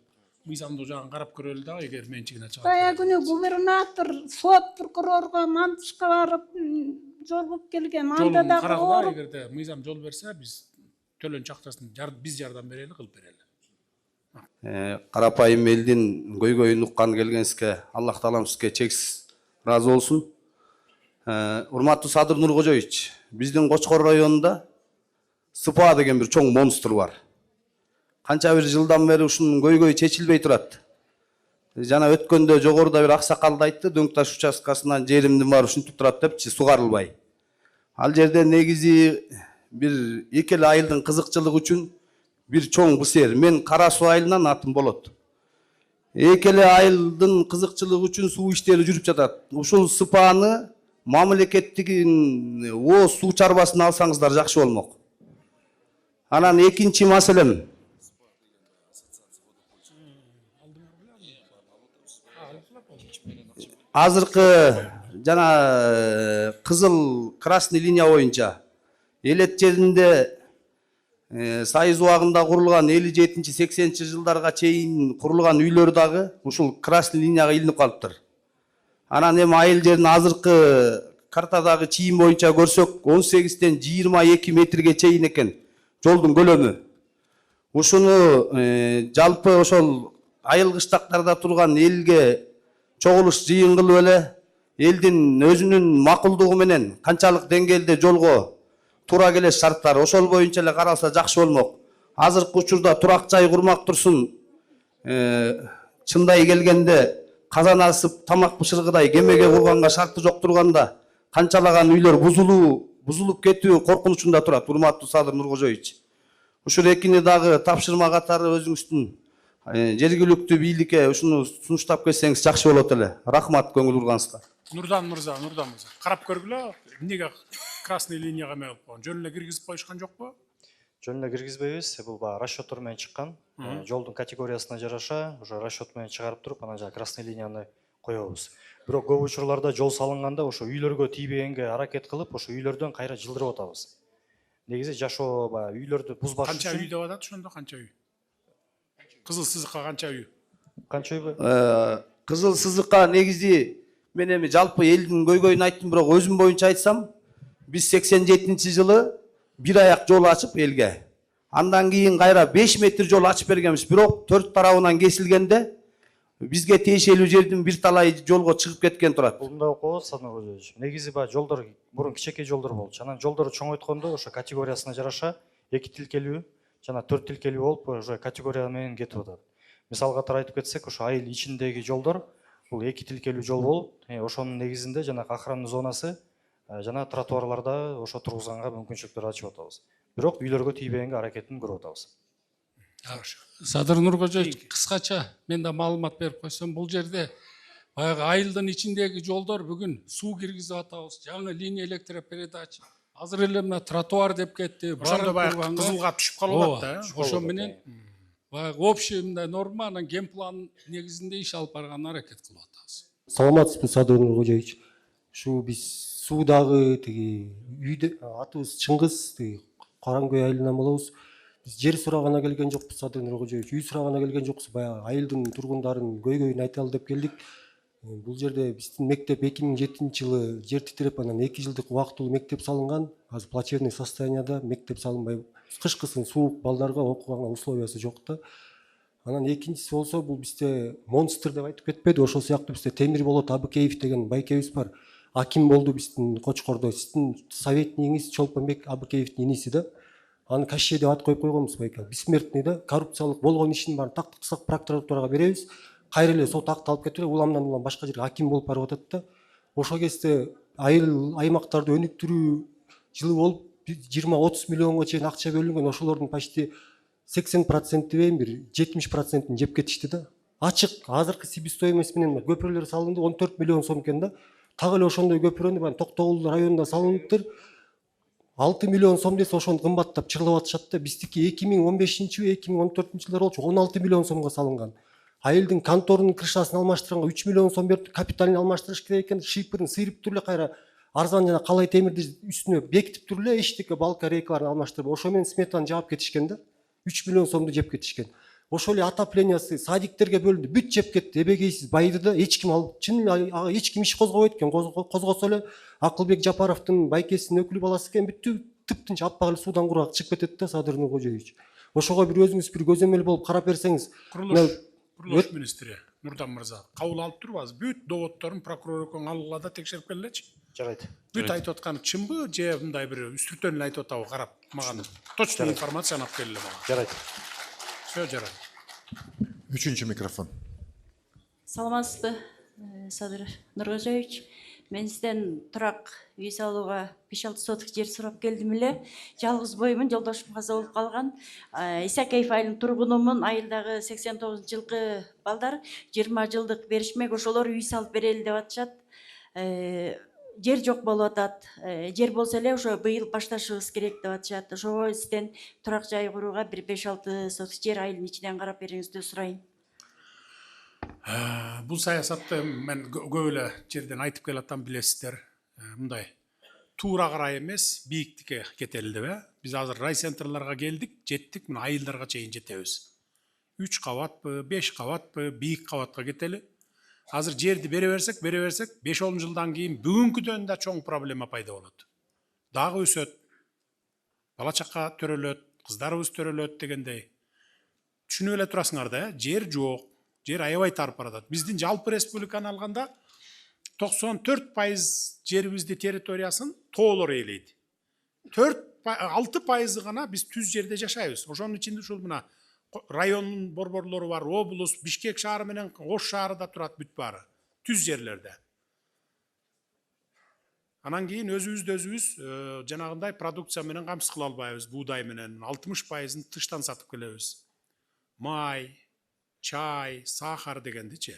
Мыйзамдуу жагын карап көрөлү да, эгер менчигине чыгат. Баягы губернатор, сот прокурорго мантышка барып жолугуп келген. Анда да карагыла, эгерде мыйзам жол берсе, биз төлөнчү акчасын биз жардам берели, кылып берели. Карапайым элдин көйгөйүн уккан келгенсизге Аллах таалам сизге чексиз ыраазы болсун. Урматтуу Садыр Нуркожоевич, биздин Кочкор районунда СПА деген бир чоң монстр бар. Канча бир жылдан бери ушунун көйгөйү чечилбей турат. Жана өткөндө жогоруда бир аксакалды айтты, Дөң таш участкасынан жеримдин баары ушинтип турат депчи, сугарылбай. Ал жерде негизи бир 2 айылдын кызыкчылыгы үчүн бир чоң бысер. Мен Кара Суу айылынан атым болот. 2 айылдын кызыкчылыгы үчүн суу иштери жүрүп жатат. Ушул СПАны мамлекеттигин суу чарбасын алсаңыздар жакшы болмок. Анан экинчи маселем. Азыркы жана кызыл красный линия боюнча элет жеринде Сайыз убагында курулган 57-80 жылдарга чейин курулган үйлөр дагы ушул красный линияга илинип калыптыр. Анан эми айыл жерин азыркы картадагы чийим боюнча көрсөк 18-тен 22 метрге чейин экен жолдун көлөмү. Ушуну жалпы ошол айыл кыштактарда турган элге чогулуш жыйын кылып эле элдин өзүнүн макулдугу менен канчалык деңгээлде жолго туура келе шарттар ошол боюнча эле каралса жакшы болмок. Азыркы учурда турак жай курмак турсун, чындай келгенде казан асып тамак бышыргыдай кемеге курганга шарты жок турганда канчалаган үйлөр бузулуп кетүү коркунучунда турат, урматтуу Садыр Нуркожоевич. Ушул экини дагы тапшырма катары өзүңүздүн жергиликтүү бийликке ушуну сунуштап кетсеңиз жакшы болот эле. Рахмат көңүл бурганыңызга. Нурдан мырза, карап көргүлө, эмнеге красный линияга эме кылып койгон? Жөн эле киргизип коюшкан жокпу? Жөн эле киргизбейбиз, бул баягы расчеттор менен чыккан. Жолдун категориясына жараша, уже расчет менен чыгарып туруп, анан жана красный линияны коебуз. Бирок көп учурларда жол салынганда ошо үйлөргө тийбегенге аракет кылып, ошо үйлөрдөн кайра жылдырып атабыз. Негизи жашоо баягы үйлөрдү бузбаш үчүн. Канча үй деп атат ошондо, канча үй? Кызыл сызыкка канча үй? Канча үй? Кызыл сызыкка негизи мен эми жалпы элдин көйгөйүн айттым, бирок өзүм боюнча айтсам, биз 87-жылы бир аяк жол ачып элге. Андан кийин кайра 5 метр жол ачып бергенбиз, бирок 4 тарабынан кесилгенде бизге тиешелүү жердин бир талайы жолго чыгып кеткен турат. Бул мындай окуп Садыр Нуркожоевич. Негизи баягы жолдор мурун кичинекей жолдор болчу. Анан жолдорду чоңойткондо ошо категориясына жараша 2 тилкелүү жана 4 тилкелүү болуп уже категория менен кетип атат. Мисал катары айтып кетсек, ошо айыл ичиндеги жолдор бул 2 тилкелүү жол болуп, ошонун негизинде жана охранный зонасы жана тротуарларда ошо тургузганга мүмкүнчүлүктөр ачып атабыз. Бирок үйлөргө тийбегенге аракетин көрүп атабыз. Садыр Нуркожоевич, кыскача мен да маалымат берип койсом, бул жерде баягы айылдын ичиндеги жолдор бүгүн суу киргизип атабыз. Жаңы линия электропередач. Азыр эле мына тротуар деп кетти. Ошондо баягы кызылга түшүп калып атат да. Ошо менен баягы общий мындай норма, анан ген план негизинде иш алып барганга аракет кылып атабыз. Саламатсызбы, Садыр Нуркожоевич. Ушу биз суудагы тиги үйдө атыбыз Чыңгыз, тиги Караңкөй айылынан болобуз. Биз жер сурагана келген жокпуз, Садыр Нуркожоевич. Үй сурагана келген жокпуз. Баягы айылдын тургундарын көйгөйүн айталы деп келдик. Бул жерде биздин мектеп 2007-жылы жер титиреп, анан 2 жылдык убактылуу мектеп салынган. Азыр плачевный состоянияда мектеп салынбай, кышкысын суук балдарга окуганга условиясы жок да. Анан экинчиси болсо, бул бизде монстр деп айтып кетпеди. Ошол сыяктуу бизде Темир Болот Абыкеев деген байкебиз бар. Аким болду биздин Кочкордо. Сиздин советниңиз Чолпонбек Абыкеевдин иниси да. Аны кашше деп ат коюп койгонбуз байке. Бессмертный да. Коррупциялык болгон ишин баарын тактыксак прокуратурага беребиз. Кайра эле сот акты алып кетип, уламдан улам башка жерге аким болуп барып атат да. Ошол кезде айыл аймактарды өнүктүрүү жылы болуп 20-30 миллионго чейин акча бөлүнгөн. Ошолордун почти 80% дейм, бир 70%-ин жеп кетишти да. Ачык, азыркы себестоимость менен көпүрөлөр салынды, 14 миллион сом экен да. Так эле ошондой көпүрөнү баягы Токтогул районунда салыныптыр. 6 миллион сом десе ошону кымбаттап чырлап атышат да. Биздики 2015-2014-жылдар болчу 16 миллион сомго салынган. Айылдын конторунун крышасын алмаштырганга 3 миллион сом берип, капиталын алмаштырыш керек экен. Шипырын сыйрып туруп эле кайра арзан жана калай темирди үстүнө бекитип туруп эле эчтеке балка рейкаларын алмаштырып, ошо менен сметаны жаап кетишкен да. 3 миллион сомду жеп кетишкен. Ошол эле отоплениясы садиктерге бөлүндү, бүт жеп кетти. Эбегейсиз байды да эч ким алып, чын ага эч ким иш козгобойт экен. Козгосо эле Акылбек Жапаровдун байкесинин өкүлү баласы экен, бүттү тыптынч аппак эле суудан кургак чыгып кетет да, Садыр Нуркожоевич. ошого бир өзүңүз бир көзөмөл болуп карап берсеңиз. Курулуш министри Нурдан мырза кабыл алып турбайбыз? Бүт доводдорун прокурор экөөң алгыла да текшерип келгилечи. Жарайт. Бүт айтып атканы чынбы же мындай бир үстүртөн эле айтып атабы карап маган точный информацияны алып келгиле мага. Жарайт. Все жарайт. Üçüncü mikrofon. Саламатсызбы, Садыр Нуркожоевич. Мен сизден турак үй салууга 5-6 соток жер сурап келдим эле. Жалгыз боймун, жолдошум каза болуп калган. Исакеев айылынын тургунумун. Айылдагы 89-жылкы балдар 20 жылдык беришмек, ошолор үй салып берели деп атышат. Жер жок болуп атат. Жер болсо эле ошо быйыл башташыбыз керек деп атышат. Ошого сизден турак жай курууга бир 5-6 соток жер айылдын ичинен карап бериңизди сурайын. Бул саясатты мен көп эле жерден айтып келатам, билесиздер. Мындай туура карай эмес, бийиктикке кетели деп. Биз азыр райцентрларга келдик, жеттик, мына айылдарга чейин жетебиз. 3 кабатпы, 5 кабатпы, бийик кабатка кетели. Азыр жерди бере берсек, 5-10 жылдан кийин бүгүнкүдөн да чоң проблема пайда болот. Дагы өсөт. Бала чакка төрөлөт, кыздарыбыз төрөлөт дегендей. Түшүнүп эле турасыңар да, жер жок. Жер аябай тарып баратат. Биздин жалпы республиканы алганда 94% жерибизди территориясын тоолор ээлейт. 6% гана биз түз жерде жашайбыз. Ошонун ичинде ушул мына райондун борборлору бар, облус, Бишкек шаары менен Ош шаары да турат бүт баары. Түз жерлерде. Анан кийин өзүбүз жанагындай продукция менен камсыз кыла албайбыз. Буудай менен 60%-ын тыштан сатып келебиз. Май, чай, сахар дегендичи.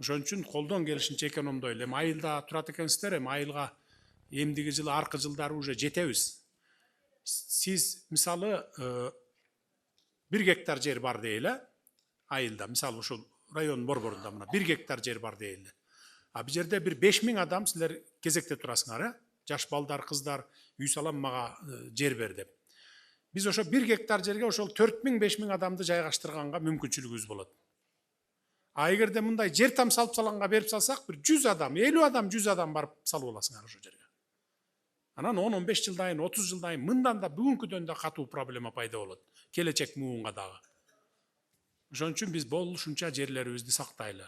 Ошон үчүн колдон келишинче экономдойлу. Эми айылда турат экенсиздер, эми айылга эмдиги жылы, аркы жылдары уже жетебиз. Сиз мисалы 1 гектар жер бар дейли, айылда, мисалы ушул район борборунда мына 1 гектар жер бар дейли. Бул жерде бир 5000 адам силер кезекте турасыңар, жаш балдар, кыздар, үй салам мага жер бер деп. Biz ошо 1 гектар жерге ошол 4000-5000 адамды жайгаштырганга мүмкүнчүлүгүбүз болот. Эгерде мындай жер там салып салганга берип салсак, бир 100 адам, 50 адам, 100 адам барып салып аласыңар ошол жерге. Анан 10-15 жылдан кийин, 30 жылдан кийин мындан да бүгүнкүдөн да катуу проблема пайда болот. Келечек муунга дагы. Ошон үчүн биз болушунча жерлерибизди сактайлы.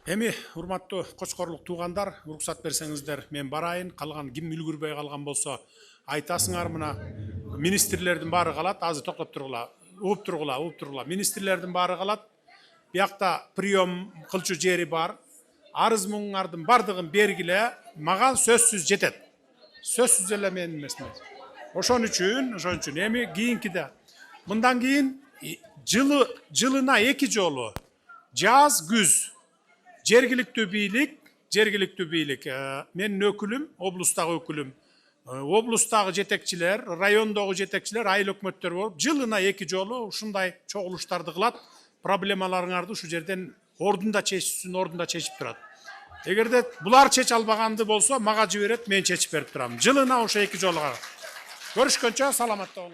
Эми урматтуу Кочкорлук туугандар, уруксат берсеңиздер, мен барайын. Калган ким үлгүрбөй калган болсо айтасыңар, мына министрлердин баары калат. Азыр токтоп тургула, угуп тургула. Министрлердин баары калат. Биякта прием кылчу жери бар. Арыз муңдардын бардыгын бергиле, мага сөзсүз жетет. Сөзсүз эле менин эмесмин. Ошон үчүн эми кийинкиде мындан кийин жылына 2 жолу жаз, күз жергиликтүү бийлик, менин өкүлүм, облустагы өкүлүм, облустагы жетекчилер, райондогу жетекчилер, айыл өкмөттөр болуп, жылына 2 жолу ушундай чогулуштарды кылат, проблемаларыңарды ушу жерден ордунда чечип турат. Эгерде булар чече албаганды болсо, мага жиберет, мен чечип берип турам. Жылына ошо 2 жолуга. Көрүшкөнчө саламатта болуңуз.